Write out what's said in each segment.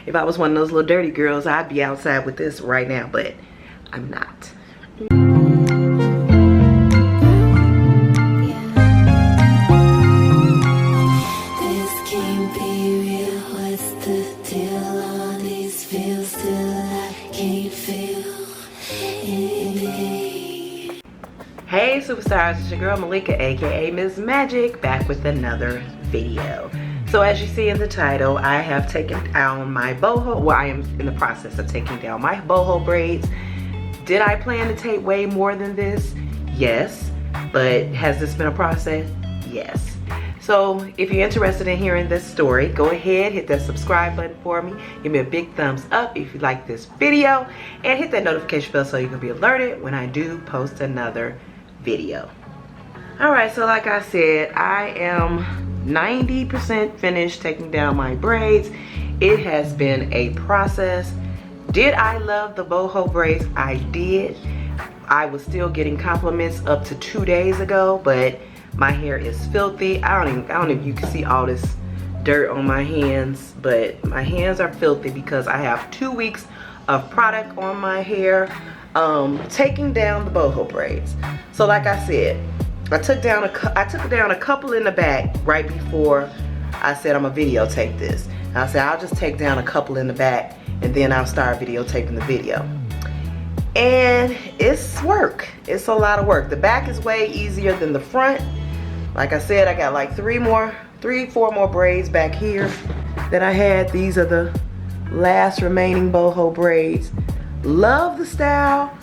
If I was one of those little dirty girls, I'd be outside with this right now, but I'm not. Hey superstars, it's your girl Malika, aka Ms. Magic, back with another video. So as you see in the title, I have taken down my boho, well, I am in the process of taking down my boho braids. Did I plan to take way more than this? Yes. But has this been a process? Yes. So if you're interested in hearing this story, go ahead, hit that subscribe button for me. Give me a big thumbs up if you like this video, and hit that notification bell so you can be alerted when I do post another video. Alright, so like I said, I am 90% finished taking down my braids. It has been a process. Did I love the boho braids? I did. I was still getting compliments up to 2 days ago, but my hair is filthy. I don't know if you can see all this dirt on my hands, but my hands are filthy because I have 2 weeks of product on my hair taking down the boho braids. So like I said, I took down a couple in the back right before I said I'm gonna videotape this. And I said I'll just take down a couple in the back and then I'll start videotaping the video. And it's work. It's a lot of work. The back is way easier than the front. Like I said, I got like 4 more braids back here that I had. These are the last remaining boho braids. Love the style.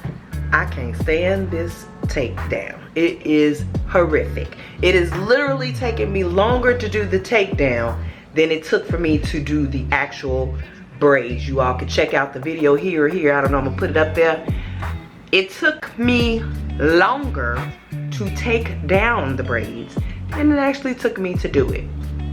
I can't stand this takedown. It is horrific. It is literally taking me longer to do the takedown than it took for me to do the actual braids. You all can check out the video here or here. I don't know, I'm gonna put it up there. It took me longer to take down the braids than it actually took me to do it.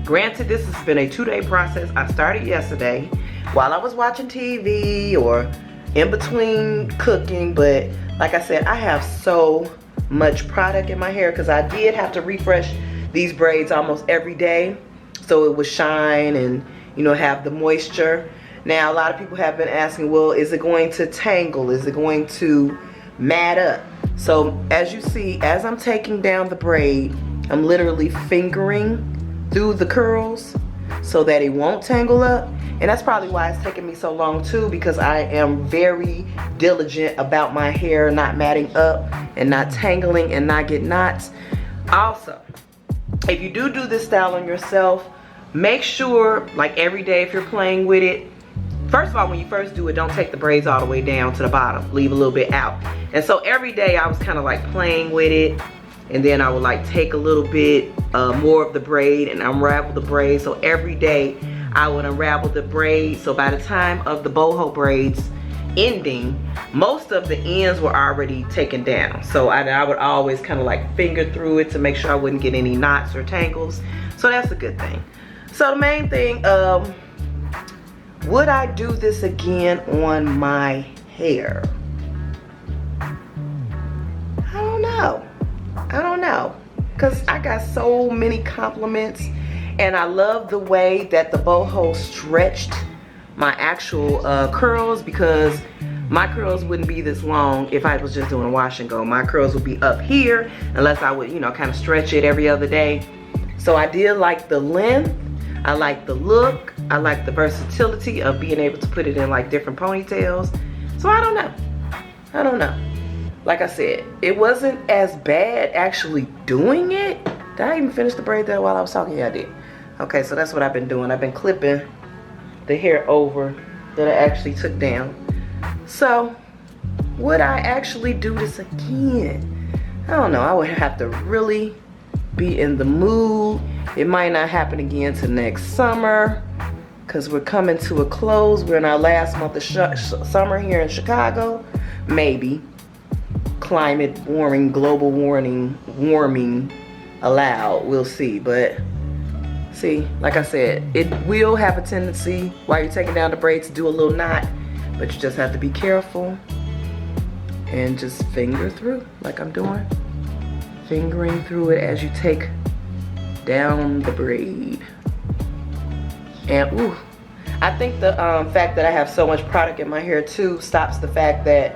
Granted, this has been a 2-day process. I started yesterday while I was watching TV or in between cooking, but like I said, I have so much product in my hair because I did have to refresh these braids almost every day so it would shine and, you know, have the moisture. Now a lot of people have been asking, well, is it going to tangle? Is it going to mat up? So as you see, as I'm taking down the braid, I'm literally fingering through the curls so that it won't tangle up. And that's probably why it's taking me so long too, because I am very diligent about my hair not matting up and not tangling and not get knots. Also, if you do this style on yourself, make sure, like every day if you're playing with it, first of all, when you first do it, don't take the braids all the way down to the bottom. Leave a little bit out. And so every day I was kind of like playing with it, and then I would like take a little bit more of the braid and unravel the braid. So every day I would unravel the braid. So by the time of the boho braids ending, most of the ends were already taken down. So I would always kind of like finger through it to make sure I wouldn't get any knots or tangles. So that's a good thing. So the main thing, would I do this again on my hair? I don't know. I don't know, because I got so many compliments, and I love the way that the boho stretched my actual curls, because my curls wouldn't be this long if I was just doing a wash and go. My curls would be up here unless I would, you know, kind of stretch it every other day. So I did like the length. I like the look. I like the versatility of being able to put it in like different ponytails. So I don't know. I don't know. Like I said, it wasn't as bad actually doing it. Did I even finish the braid there while I was talking? Yeah, I did. Okay, so that's what I've been doing. I've been clipping the hair over that I actually took down. So, would I actually do this again? I don't know. I would have to really be in the mood. It might not happen again till next summer, because we're coming to a close. We're in our last month of summer here in Chicago. Maybe. Climate warming, global warming allowed. We'll see. But see, like I said, it will have a tendency while you're taking down the braids to do a little knot, but you just have to be careful and just finger through like I'm doing. Fingering through it as you take down the braid. And ooh, I think the fact that I have so much product in my hair too stops the fact that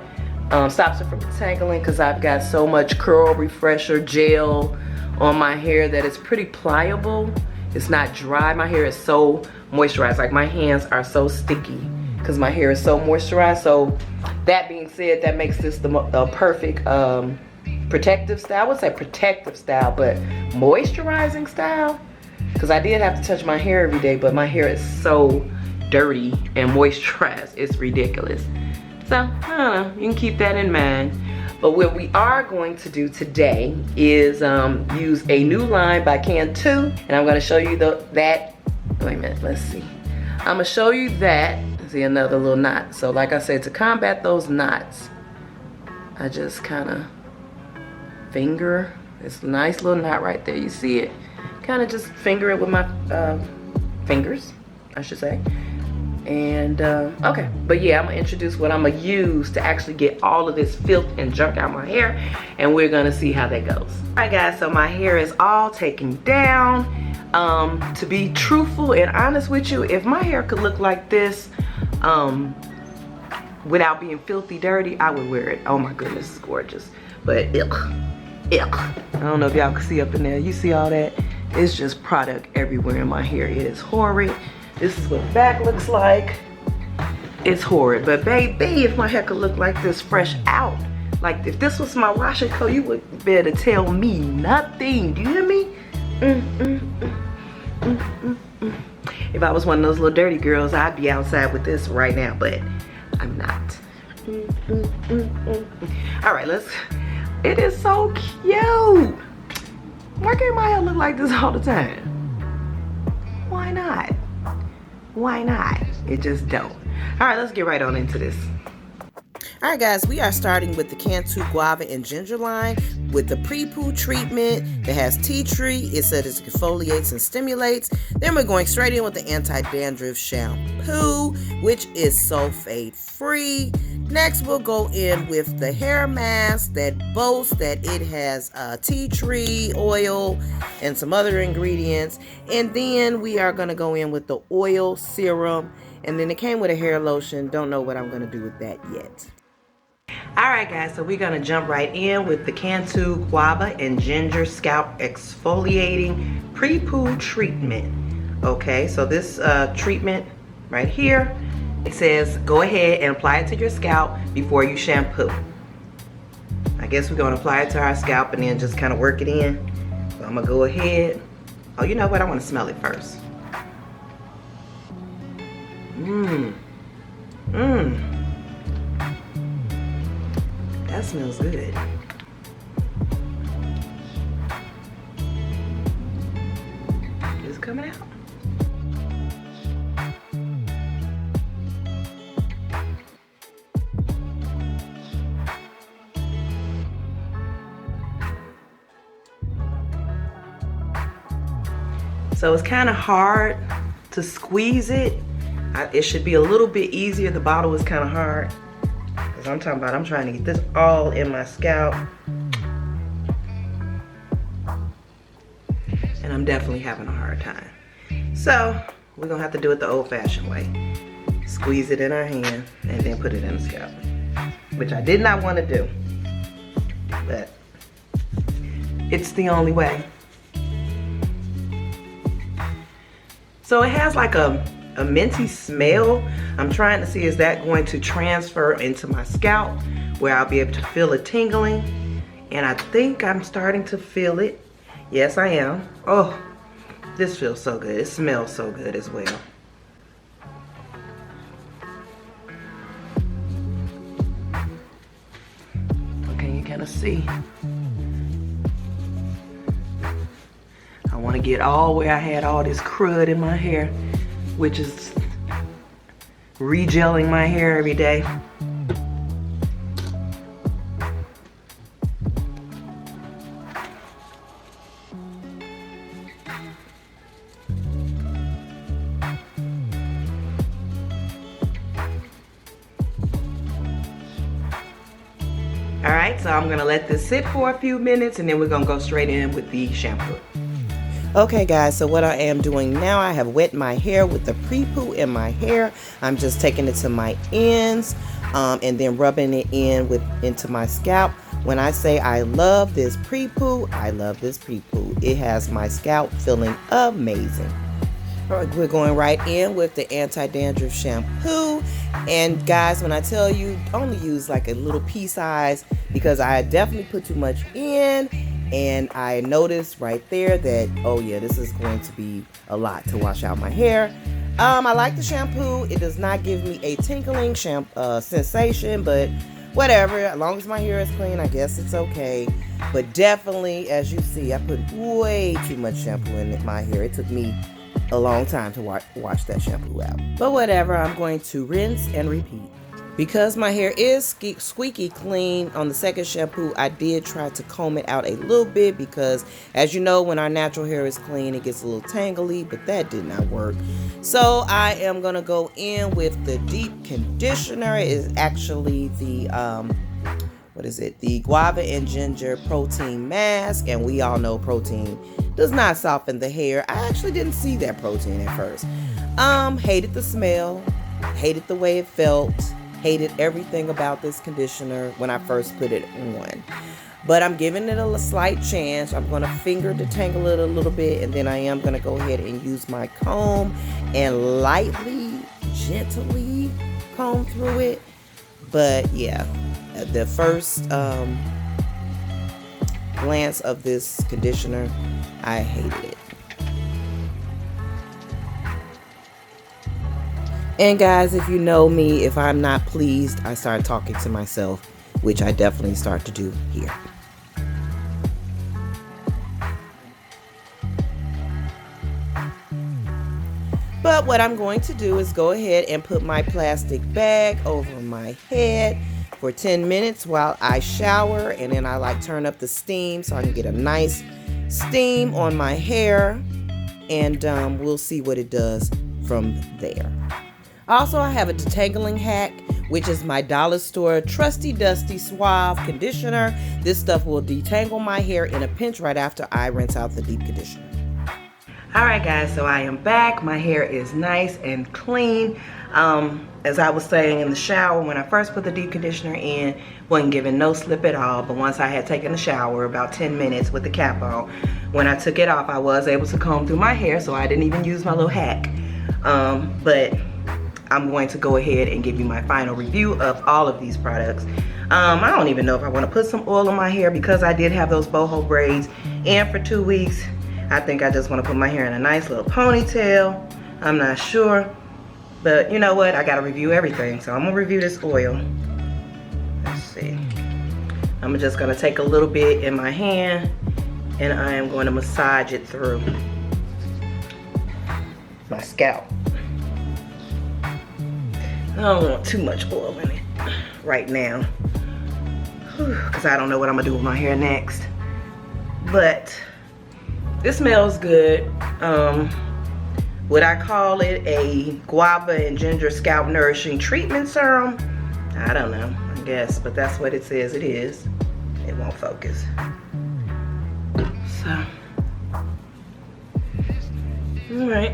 stops it from tangling, because I've got so much curl refresher gel on my hair that it's pretty pliable. It's not dry. My hair is so moisturized. Like, my hands are so sticky because my hair is so moisturized. So that being said, that makes this the perfect protective style. I would say protective style, but moisturizing style, because I did have to touch my hair every day, but my hair is so dirty and moisturized, it's ridiculous. So I don't know, you can keep that in mind. But what we are going to do today is use a new line by Cantu, and I'm going to show you that. Wait a minute, let's see. I'm going to show you that. See, another little knot. So like I said, to combat those knots, I just kind of finger. It's a nice little knot right there. You see it? Kind of just finger it with my fingers, I should say. And okay, but yeah, I'm gonna introduce what I'm gonna use to actually get all of this filth and junk out my hair, and we're gonna see how that goes. All right guys, so my hair is all taken down. To be truthful and honest with you, if my hair could look like this without being filthy dirty, I would wear it. Oh my goodness, it's gorgeous. But ick. I don't know if y'all can see up in there. You see all that? It's just product everywhere in my hair. It is horrid. This is what the back looks like. It's horrid. But baby, if my hair could look like this fresh out, like if this was my washing coat, you would be able to tell me nothing. Do you hear me? If I was one of those little dirty girls, I'd be outside with this right now, but I'm not. All right, let's. It is so cute. Why can't my hair look like this all the time? Why not? Why not? It just don't. All right, let's get right on into this. All right, guys, we are starting with the Cantu Guava and Ginger line with the Pre-Poo treatment that has tea tree. It says it exfoliates and stimulates. Then we're going straight in with the anti-dandruff shampoo, which is sulfate free. Next, we'll go in with the hair mask that boasts that it has tea tree oil and some other ingredients. And then we are going to go in with the oil serum. And then it came with a hair lotion. Don't know what I'm going to do with that yet. Alright guys, so we're going to jump right in with the Cantu Guava and Ginger Scalp Exfoliating Pre-Poo Treatment. Okay, so this treatment right here, it says go ahead and apply it to your scalp before you shampoo. I guess we're going to apply it to our scalp and then just kind of work it in. So I'm going to go ahead. Oh, you know what? I want to smell it first. That smells good. Is it coming out? So it's kind of hard to squeeze it. It should be a little bit easier. The bottle is kind of hard. Because I'm talking about, I'm trying to get this all in my scalp. And I'm definitely having a hard time. So we're going to have to do it the old-fashioned way. Squeeze it in our hand and then put it in the scalp. Which I did not want to do. But it's the only way. So it has like a minty smell. I'm trying to see, is that going to transfer into my scalp where I'll be able to feel it tingling? And I think I'm starting to feel it. Yes, I am. Oh, this feels so good. It smells so good as well. Okay, you kind of see. I want to get all where I had all this crud in my hair, which is regelling my hair every day. All right, so I'm gonna let this sit for a few minutes and then we're gonna go straight in with the shampoo. Okay guys, so what I am doing now, I have wet my hair with the Pre-Poo in my hair. I'm just taking it to my ends and then rubbing it into my scalp. When I say I love this Pre-Poo, I love this Pre-Poo. It has my scalp feeling amazing. All right, we're going right in with the anti-dandruff shampoo. And guys, when I tell you, only use like a little pea size because I definitely put too much in. And I noticed right there that, oh yeah, this is going to be a lot to wash out my hair. I like the shampoo. It does not give me a tingling sensation, but whatever. As long as my hair is clean, I guess it's okay. But definitely, as you see, I put way too much shampoo in my hair. It took me a long time to wash that shampoo out. But whatever, I'm going to rinse and repeat. Because my hair is squeaky clean on the second shampoo, I did try to comb it out a little bit because, as you know, when our natural hair is clean, it gets a little tangly, but that did not work. So I am going to go in with the deep conditioner. It is actually the, the guava and ginger protein mask, and we all know protein does not soften the hair. I actually didn't see that protein at first. Hated the smell, hated the way it felt. Hated everything about this conditioner when I first put it on. But I'm giving it a slight chance. I'm going to finger detangle it a little bit, and then I am going to go ahead and use my comb and lightly, gently comb through it. But yeah, the first glance of this conditioner, I hated it. And guys, if you know me, if I'm not pleased, I start talking to myself, which I definitely start to do here. But what I'm going to do is go ahead and put my plastic bag over my head for 10 minutes while I shower, and then I like turn up the steam so I can get a nice steam on my hair, and we'll see what it does from there. Also, I have a detangling hack, which is my dollar store Trusty Dusty Suave conditioner. This stuff will detangle my hair in a pinch right after I rinse out the deep conditioner. Alright guys, so I am back. My hair is nice and clean. As I was saying in the shower, when I first put the deep conditioner in, wasn't giving no slip at all. But once I had taken a shower, about 10 minutes with the cap on, when I took it off, I was able to comb through my hair, so I didn't even use my little hack. But I'm going to go ahead and give you my final review of all of these products. I don't even know if I want to put some oil on my hair because I did have those boho braids in for 2 weeks. I think I just want to put my hair in a nice little ponytail. I'm not sure. But you know what? I got to review everything. So I'm going to review this oil. Let's see. I'm just going to take a little bit in my hand and I am going to massage it through my scalp. I don't want too much oil in it right now because I don't know what I'm gonna do with my hair next. But this smells good. Would I call it a guava and ginger scalp nourishing treatment serum? I don't know, I guess, but that's what it says it is. It won't focus. So, all right.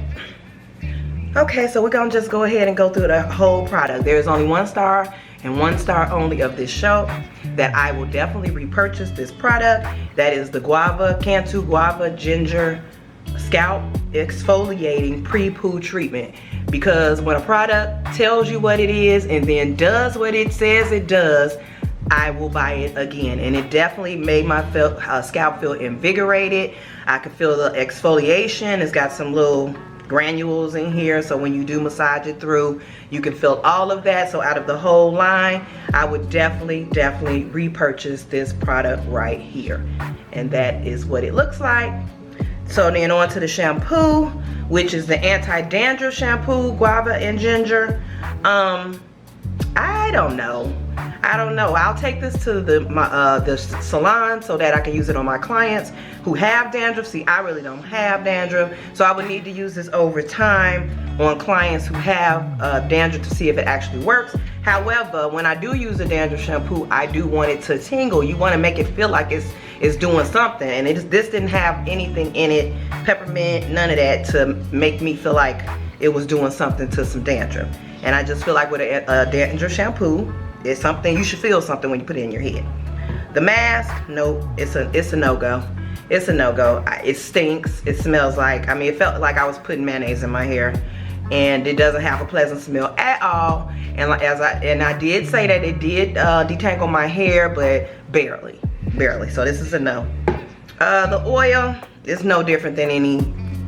Okay, so we're gonna just go ahead and go through the whole product. There's only 1 star and 1 star only of this show that I will definitely repurchase this product. That is the Cantu Guava Ginger Scalp Exfoliating Pre-Poo Treatment. Because when a product tells you what it is and then does what it says it does, I will buy it again. And it definitely made my scalp feel invigorated. I could feel the exfoliation. It's got some little granules in here, so when you do massage it through, you can feel all of that. So out of the whole line, I would definitely repurchase this product right here. And that is what it looks like. So then on to the shampoo, which is the anti-dandruff shampoo, guava and ginger. I don't know. I'll take this to the salon so that I can use it on my clients who have dandruff. See, I really don't have dandruff, so I would need to use this over time on clients who have dandruff to see if it actually works. However, when I do use a dandruff shampoo, I do want it to tingle. You want to make it feel like it's is doing something. And this didn't have anything in it, peppermint, none of that, to make me feel like it was doing something to some dandruff. And I just feel like with a dandruff shampoo, it's something, you should feel something when you put it in your head. The mask, nope, it's a no-go. It's a no-go. It stinks. It smells like, I mean, it felt like I was putting mayonnaise in my hair, and it doesn't have a pleasant smell at all. And I did say that it did detangle my hair, but barely. So this is a no. The oil is no different than any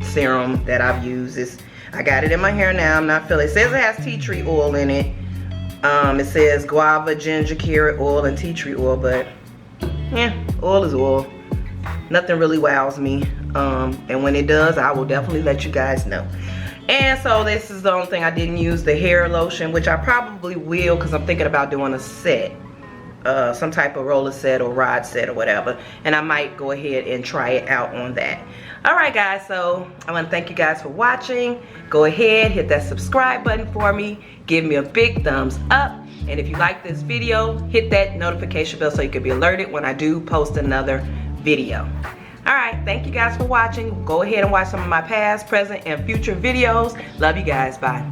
serum that I've used. I got it in my hair now. I'm not feeling it. It says it has tea tree oil in it. It says guava, ginger, carrot oil, and tea tree oil, but yeah, oil is oil. Nothing really wows me. And when it does, I will definitely let you guys know. And so this is the only thing I didn't use, the hair lotion, which I probably will, because I'm thinking about doing a set. Some type of roller set or rod set or whatever, and I might go ahead and try it out on that. Alright guys, so I want to thank you guys for watching. Go ahead, hit that subscribe button for me, give me a big thumbs up, and if you like this video, hit that notification bell so you can be alerted when I do post another video. Alright, thank you guys for watching. Go ahead and watch some of my past, present, and future videos. Love you guys. Bye.